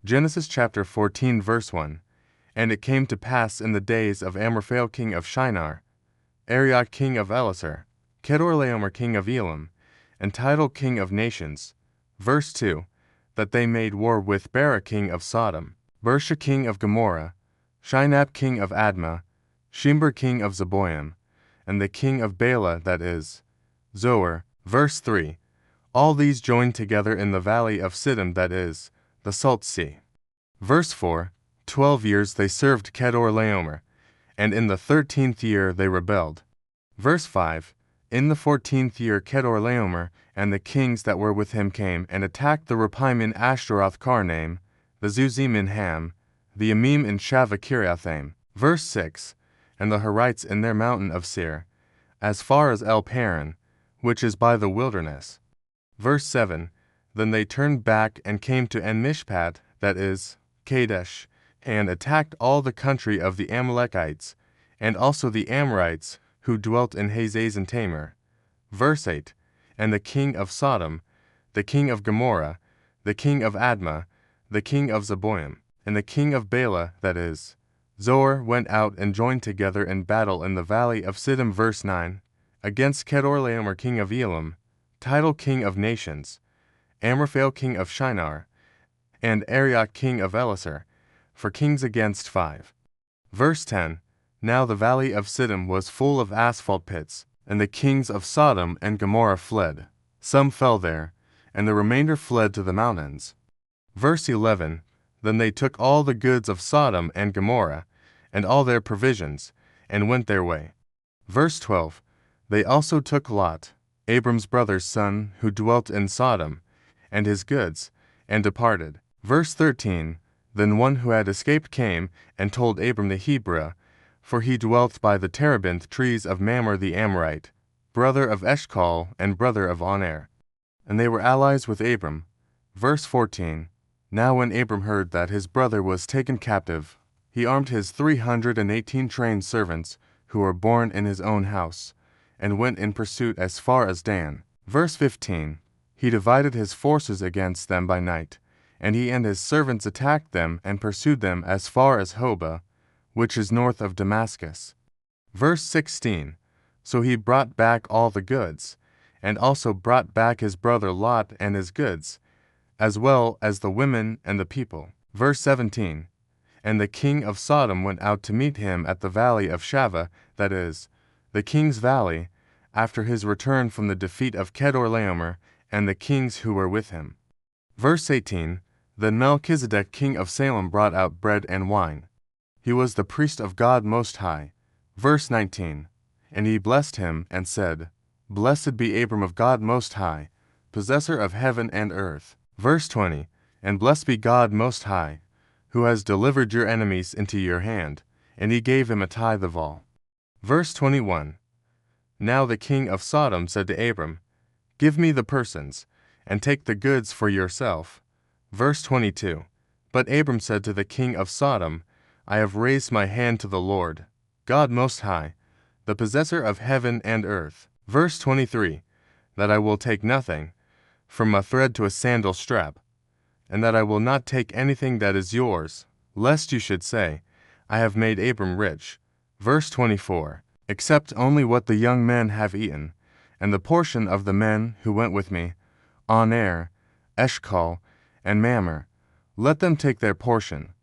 Genesis chapter 14 verse 1. And it came to pass in the days of Amraphel king of Shinar, Arioch king of Elasar, Kedorlaomer king of Elam, and Tidal king of nations, verse 2, that they made war with Bera king of Sodom, Bersha king of Gomorrah, Shinab king of Admah, Shimber king of Zeboim, and the king of Bela, that is, Zoar, verse 3. All these joined together in the valley of Siddim, that is, the Salt Sea. Verse 4. 12 years they served Kedorlaomer, and in the 13th year they rebelled. Verse 5. In the 14th year Kedorlaomer and the kings that were with him came and attacked the Rephaim in Ashtaroth Karnaim, the Zuzim in Ham, the Emim in Shaveh Kiriathaim. Verse 6. And the Horites in their mountain of Seir, as far as El Paran, which is by the wilderness. Verse 7. Then they turned back and came to En-Mishpat, that is, Kadesh, and attacked all the country of the Amalekites, and also the Amorites, who dwelt in Hazazon Tamar. Verse 8. And the king of Sodom, the king of Gomorrah, the king of Admah, the king of Zeboim, and the king of Bela, that is, Zoar, went out and joined together in battle in the valley of Siddim. Verse 9. Against Kedorlaomer king of Elam, Tidal king of nations, Amraphel king of Shinar, and Arioch king of Elasar, for kings against 5. Verse 10. Now the valley of Siddim was full of asphalt pits, and the kings of Sodom and Gomorrah fled. Some fell there, and the remainder fled to the mountains. Verse 11. Then they took all the goods of Sodom and Gomorrah, and all their provisions, and went their way. Verse 12. They also took Lot, Abram's brother's son, who dwelt in Sodom, and his goods, and departed. Verse 13. Then one who had escaped came and told Abram the Hebrew, for he dwelt by the terebinth trees of Mamre the Amorite, brother of Eshcol and brother of Oner. And they were allies with Abram. Verse 14. Now when Abram heard that his brother was taken captive, he armed his 318 trained servants, who were born in his own house, and went in pursuit as far as Dan. Verse 15. He divided his forces against them by night, and he and his servants attacked them and pursued them as far as Hobah, which is north of Damascus. Verse 16. So he brought back all the goods, and also brought back his brother Lot and his goods, as well as the women and the people. Verse 17. And the king of Sodom went out to meet him at the valley of Shaveh, that is, the king's valley, after his return from the defeat of Kedorlaomer and the kings who were with him. Verse 18. Then Melchizedek king of Salem brought out bread and wine. He was the priest of God Most High. Verse 19. And he blessed him and said, Blessed be Abram of God Most High, possessor of heaven and earth. Verse 20. And blessed be God Most High, who has delivered your enemies into your hand, and he gave him a tithe of all. Verse 21. Now the king of Sodom said to Abram, Give me the persons, and take the goods for yourself. Verse 22. But Abram said to the king of Sodom, I have raised my hand to the Lord, God Most High, the possessor of heaven and earth. Verse 23. That I will take nothing, from a thread to a sandal strap, and that I will not take anything that is yours, lest you should say, I have made Abram rich. Verse 24. Except only what the young men have eaten, and the portion of the men who went with me, Oner, Eshcol, and Mamre, let them take their portion.